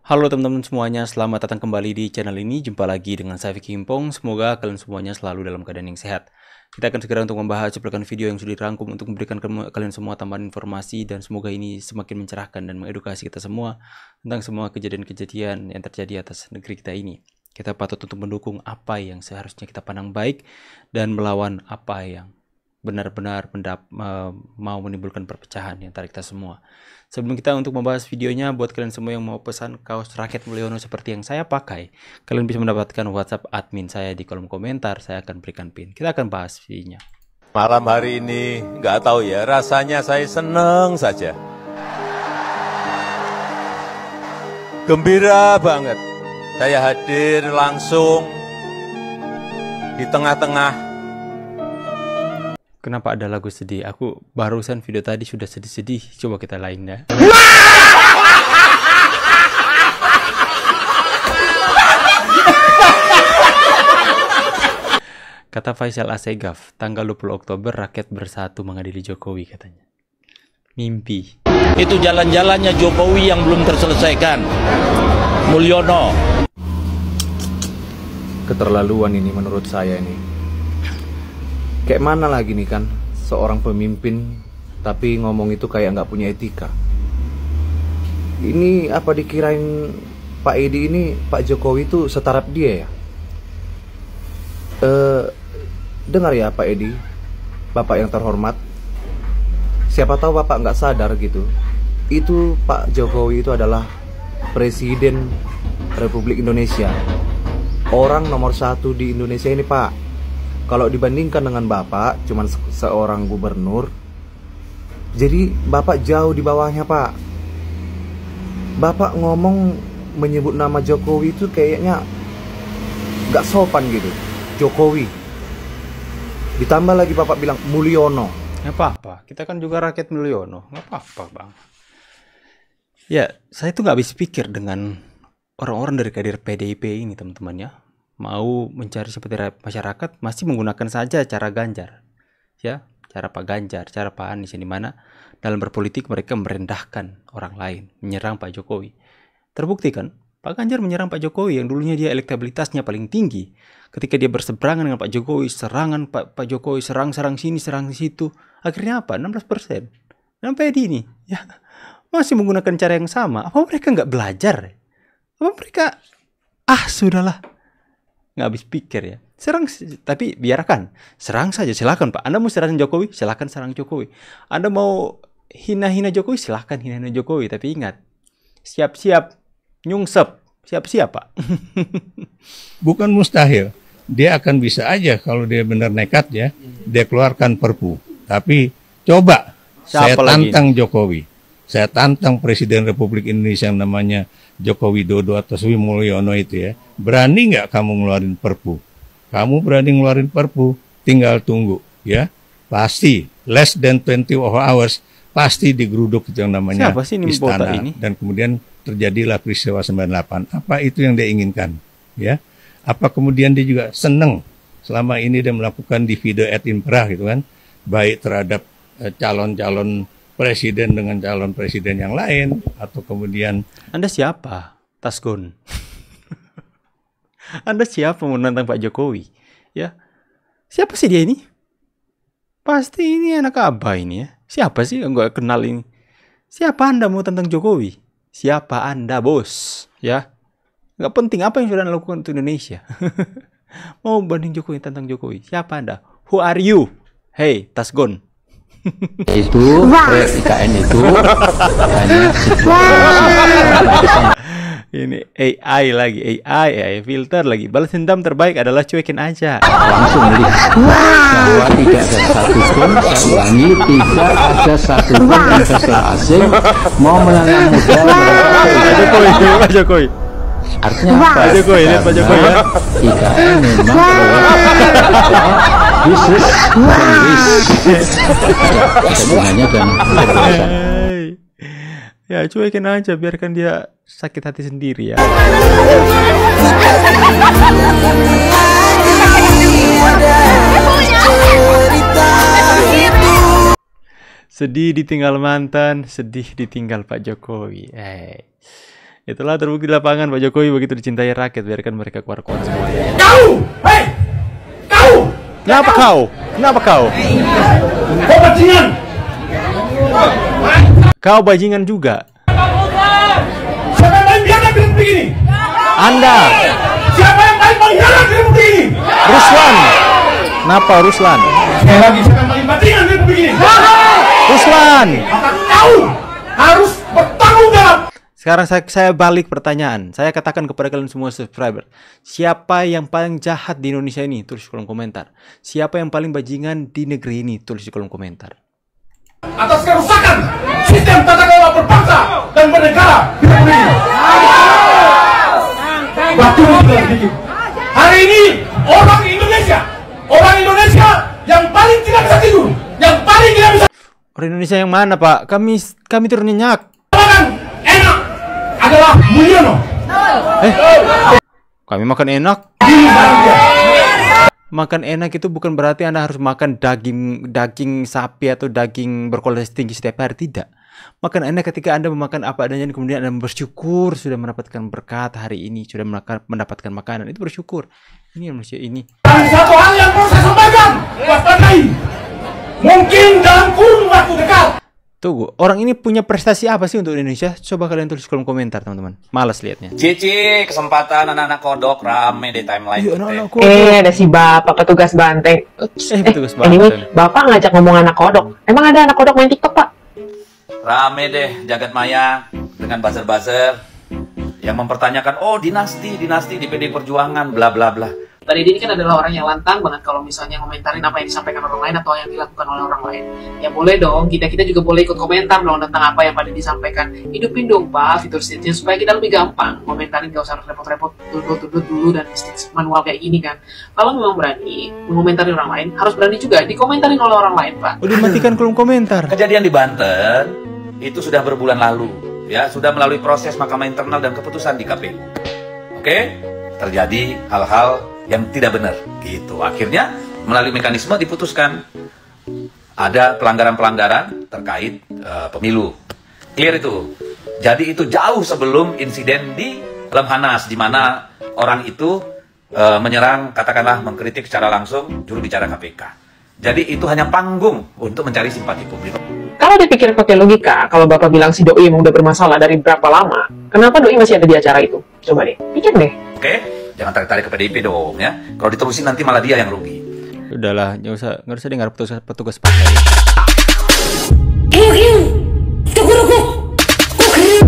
Halo teman-teman semuanya, selamat datang kembali di channel ini. Jumpa lagi dengan saya Vicky Himpong. Semoga kalian semuanya selalu dalam keadaan yang sehat. Kita akan segera untuk membahas cuplikan video yang sudah dirangkum untuk memberikan kalian semua tambahan informasi, dan semoga ini semakin mencerahkan dan mengedukasi kita semua tentang semua kejadian-kejadian yang terjadi atas negeri kita ini. Kita patut untuk mendukung apa yang seharusnya kita pandang baik dan melawan apa yang benar-benar mau menimbulkan perpecahan di antara kita semua. Sebelum kita untuk membahas videonya, buat kalian semua yang mau pesan kaos rakyat Mulyono seperti yang saya pakai, kalian bisa mendapatkan WhatsApp admin saya di kolom komentar. Saya akan berikan pin. Kita akan bahas videonya. Malam hari ini nggak tahu ya, rasanya saya seneng saja, gembira banget. Saya hadir langsung di tengah-tengah. Kenapa ada lagu sedih? Aku barusan video tadi sudah sedih-sedih. Coba kita lain ya. Kata Faisal Assegaf, tanggal 20 Oktober rakyat bersatu mengadili Jokowi katanya. Mimpi. Itu jalan-jalannya Jokowi yang belum terselesaikan. Mulyono. Keterlaluan ini menurut saya ini. Kayak mana lagi nih kan, seorang pemimpin tapi ngomong itu kayak nggak punya etika. Ini apa dikirain Pak Edi ini, Pak Jokowi itu setaraf dia ya? Dengar ya Pak Edi, Bapak yang terhormat, siapa tahu Bapak nggak sadar gitu. Itu Pak Jokowi itu adalah Presiden Republik Indonesia, orang nomor 1 di Indonesia ini Pak. Kalau dibandingkan dengan Bapak, cuman seorang gubernur, jadi Bapak jauh di bawahnya Pak. Bapak ngomong menyebut nama Jokowi itu kayaknya gak sopan gitu. Jokowi. Ditambah lagi Bapak bilang Mulyono. Gak apa-apa, kita kan juga rakyat Mulyono. Gak apa-apa Bang. Ya, saya tuh gak habis pikir dengan orang-orang dari kader PDIP ini teman-teman ya. Mau mencari seperti masyarakat masih menggunakan saja cara Ganjar ya, cara Pak Ganjar, cara Pak Anies, yang dimana dalam berpolitik mereka merendahkan orang lain, menyerang Pak Jokowi. Terbukti kan, Pak Ganjar menyerang Pak Jokowi yang dulunya dia elektabilitasnya paling tinggi. Ketika dia berseberangan dengan Pak Jokowi, serangan Pak Jokowi, serang sini, serang situ, akhirnya apa? 16%. Sampai di ini ya, masih menggunakan cara yang sama. Apa mereka nggak belajar? Apa mereka sudahlah, nggak habis pikir ya. Serang, tapi biarkan, serang saja, silakan Pak. Anda mau serang Jokowi, silakan serang Jokowi. Anda mau hina-hina Jokowi, silakan hina-hina Jokowi. Tapi ingat, siap-siap nyungsep, siap-siap Pak. Bukan mustahil, dia akan bisa aja kalau dia benar nekat ya, dia keluarkan Perpu. Tapi coba saya tantang Jokowi, saya tantang Presiden Republik Indonesia yang namanya Joko Widodo atau Sri Mulyono itu ya, berani nggak kamu ngeluarin Perpu? Kamu berani ngeluarin Perpu, tinggal tunggu ya, pasti less than 20 hours pasti digeruduk itu yang namanya istana ini? Dan kemudian terjadilah peristiwa 98. Apa itu yang dia inginkan ya? Apa kemudian dia juga senang selama ini dia melakukan divide et impera gitu kan, baik terhadap calon-calon presiden dengan calon presiden yang lain, atau kemudian Anda siapa? Tasgun. Anda siapa menantang Pak Jokowi? Ya, siapa sih dia ini? Pasti ini anak abah ini ya. Siapa sih yang nggak kenal ini? Siapa Anda mau tantang Jokowi? Siapa Anda bos? Ya, nggak penting apa yang sudah Anda lakukan untuk Indonesia. Mau banding Jokowi tantang Jokowi? Siapa Anda? Who are you? Hey, Tasgun. Itu proyek IKN itu hanya ini AI filter lagi. Balas dendam terbaik adalah cuekin aja. langsung melihat bahwa tidak ada satupun, saya ulangi, tidak ada satupun investor asing mau menanam modal Pak Jokowi. Artinya apa? Pak Jokowi, lihat Pak Jokowi ya. IKN memang bisnis hubungannya dan kebebasan. Ya cuekin aja, biarkan dia sakit hati sendiri ya. Sedih ditinggal mantan, sedih ditinggal Pak Jokowi. Itulah terbukti di lapangan, Pak Jokowi begitu dicintai rakyat, biarkan mereka keluar-keluar semuanya. Kau! Hei! Kau! Kenapa kau? Kenapa kau? Kau bajingan! Kau bajingan juga. Siapa yang paling biadab di Republik ini? Anda, Siapa yang paling mengkhianat di Republik ini? Ruslan. Kenapa Ruslan? Sekali lagi, siapa yang paling bajingan di Republik ini? Ruslan. Maka kau harus bertanggung jawab. Sekarang saya balik pertanyaan. Saya katakan kepada kalian semua subscriber. Siapa yang paling jahat di Indonesia ini? Tulis di kolom komentar. Siapa yang paling bajingan di negeri ini? Tulis di kolom komentar. Atas kerusakan sistem tata kelola berbangsa dan bernegara di Republik ini. Betul tidak sedikit. Hari ini orang Indonesia yang paling tidak bisa tidur, yang paling tidak bisa Orang Indonesia yang mana, Pak? Kami turun nyenyak. makan enak adalah Mulyono. Kami makan enak. Ini barang dia. Makan enak itu bukan berarti Anda harus makan daging sapi atau daging berkualitas tinggi setiap hari, tidak. Makan enak ketika Anda memakan apa adanya dan kemudian Anda bersyukur sudah mendapatkan berkat hari ini, sudah mendapatkan makanan, itu bersyukur. Ini manusia ini. Dan satu hal yang perlu saya sampaikan, waspadai. Mungkin dalam kurun waktu dekat. Tunggu, orang ini punya prestasi apa sih untuk Indonesia? Coba kalian tulis kolom komentar, teman-teman. Malas liatnya. Cici, kesempatan anak-anak kodok rame di timeline. Iya, teh. anak-anak Ada si bapak petugas banteng. petugas Ini banteng. bapak ngajak ngomong anak kodok. Emang ada anak kodok main TikTok, Pak? Rame deh jagat maya dengan buzzer-buzzer yang mempertanyakan, oh dinasti di PDI Perjuangan, bla bla bla. Tadi ini kan adalah orang yang lantang banget kalau misalnya komentarin apa yang disampaikan orang lain atau yang dilakukan oleh orang lain. Ya boleh dong, kita juga boleh ikut komentar dong tentang apa yang pada disampaikan. Hidupin dong Pak fitur-fiturnya supaya kita lebih gampang komentarin, gak usah repot-repot tuduh dulu dan manual kayak gini kan. Kalau memang berani mengomentari orang lain, harus berani juga dikomentarin oleh orang lain Pak. Udah matikan kolom komentar. Kejadian di Banten itu sudah berbulan lalu, ya sudah melalui proses mahkamah internal dan keputusan di KPU. Oke, terjadi hal-hal yang tidak benar gitu. Akhirnya melalui mekanisme diputuskan ada pelanggaran-pelanggaran terkait pemilu. Clear itu. Jadi itu jauh sebelum insiden di Lemhanas di mana orang itu menyerang, katakanlah mengkritik secara langsung juru bicara KPK. Jadi itu hanya panggung untuk mencari simpati publik. Kalau dipikir pakai logika, kalau bapak bilang si doi emang udah bermasalah dari berapa lama, kenapa doi masih ada di acara itu? Coba deh, pikir deh. Oke? Jangan tarik-tarik ke PDIP dong ya. Kalau diterusin nanti malah dia yang rugi. Udahlah, nggak usah dengar petugas partai.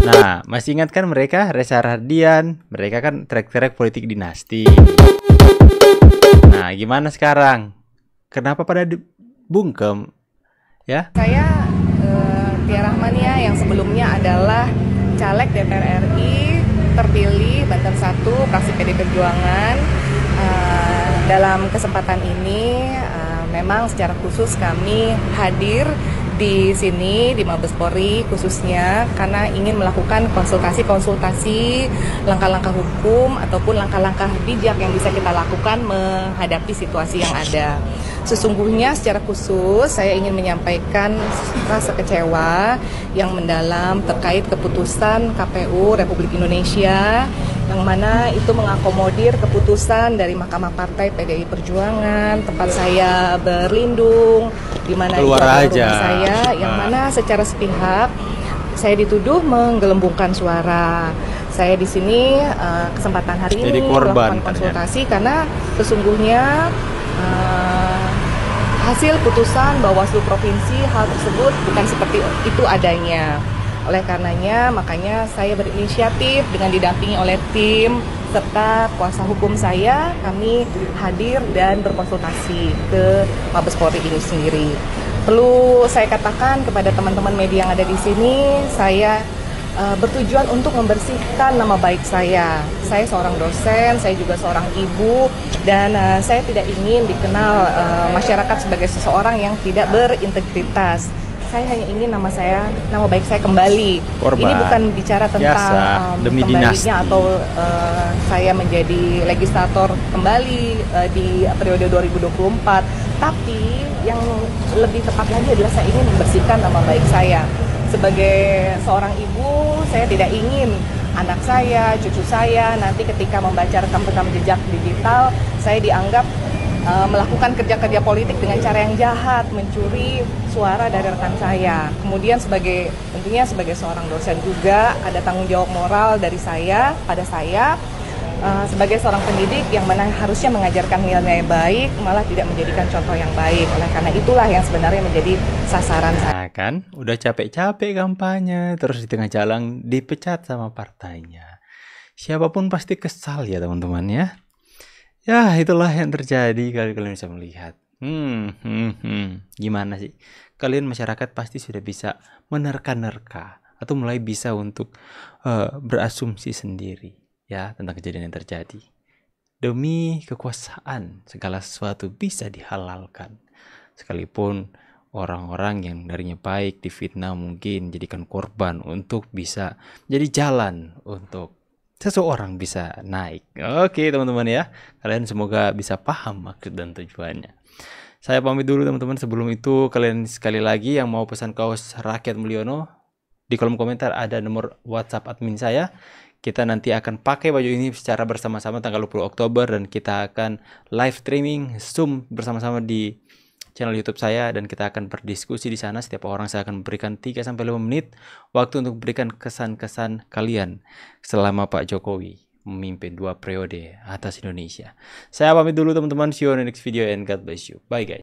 Nah, masih ingat kan mereka, Reza Rahardian, mereka kan trek-trek politik dinasti. Nah, gimana sekarang? Kenapa pada bungkem? Ya? Saya Tia Rahmania yang sebelumnya adalah caleg DPR RI terpilih Banten 1 fraksi PD Perjuangan. Dalam kesempatan ini memang secara khusus kami hadir di sini di Mabes Polri khususnya karena ingin melakukan konsultasi langkah-langkah hukum ataupun langkah-langkah bijak yang bisa kita lakukan menghadapi situasi yang ada. Sesungguhnya secara khusus saya ingin menyampaikan rasa kecewa yang mendalam terkait keputusan KPU Republik Indonesia yang mana itu mengakomodir keputusan dari Mahkamah Partai PDI Perjuangan, tempat saya berlindung, di mana itu adalah rumah saya, yang mana secara sepihak saya dituduh menggelembungkan suara. Saya di sini kesempatan hari ini melakukan konsultasi karena sesungguhnya hasil putusan Bawaslu Provinsi hal tersebut bukan seperti itu adanya. Oleh karenanya, makanya saya berinisiatif dengan didampingi oleh tim serta kuasa hukum saya, kami hadir dan berkonsultasi ke Mabes Polri ini sendiri. Perlu saya katakan kepada teman-teman media yang ada di sini, saya bertujuan untuk membersihkan nama baik saya. Saya seorang dosen, saya juga seorang ibu, dan saya tidak ingin dikenal masyarakat sebagai seseorang yang tidak berintegritas. Saya hanya ingin nama baik saya kembali. Korban. Ini bukan bicara tentang kembalinya atau saya menjadi legislator kembali di periode 2024. Tapi yang lebih tepat lagi adalah saya ingin membersihkan nama baik saya. Sebagai seorang ibu, saya tidak ingin anak saya, cucu saya, nanti ketika membaca rekam-rekam jejak digital, saya dianggap melakukan kerja-kerja politik dengan cara yang jahat, mencuri suara dari rekan saya. Kemudian tentunya sebagai seorang dosen juga ada tanggung jawab moral dari saya pada saya sebagai seorang pendidik yang mana harusnya mengajarkan nilai baik, malah tidak menjadikan contoh yang baik. Oleh karena itulah yang sebenarnya menjadi sasaran saya. Nah kan, udah capek-capek kampanye, terus di tengah jalan dipecat sama partainya. Siapapun pasti kesal ya teman-teman ya. Ya, itulah yang terjadi kalau kalian bisa melihat. Gimana sih? Kalian masyarakat pasti sudah bisa menerka-nerka atau mulai bisa untuk berasumsi sendiri ya tentang kejadian yang terjadi. Demi kekuasaan, segala sesuatu bisa dihalalkan. Sekalipun orang-orang yang darinya baik difitnah mungkin jadikan korban untuk bisa jadi jalan untuk seseorang bisa naik. Oke teman-teman ya, kalian semoga bisa paham maksud dan tujuannya. Saya pamit dulu teman-teman. Sebelum itu kalian sekali lagi yang mau pesan kaos Rakyat Mulyono, di kolom komentar ada nomor WhatsApp admin saya. Kita nanti akan pakai baju ini secara bersama-sama tanggal 20 Oktober dan kita akan live streaming Zoom bersama-sama di channel YouTube saya dan kita akan berdiskusi di sana. Setiap orang saya akan memberikan 3-5 menit waktu untuk memberikan kesan-kesan kalian selama Pak Jokowi memimpin 2 periode atas Indonesia. Saya pamit dulu teman-teman. See you on the next video and God bless you. Bye guys.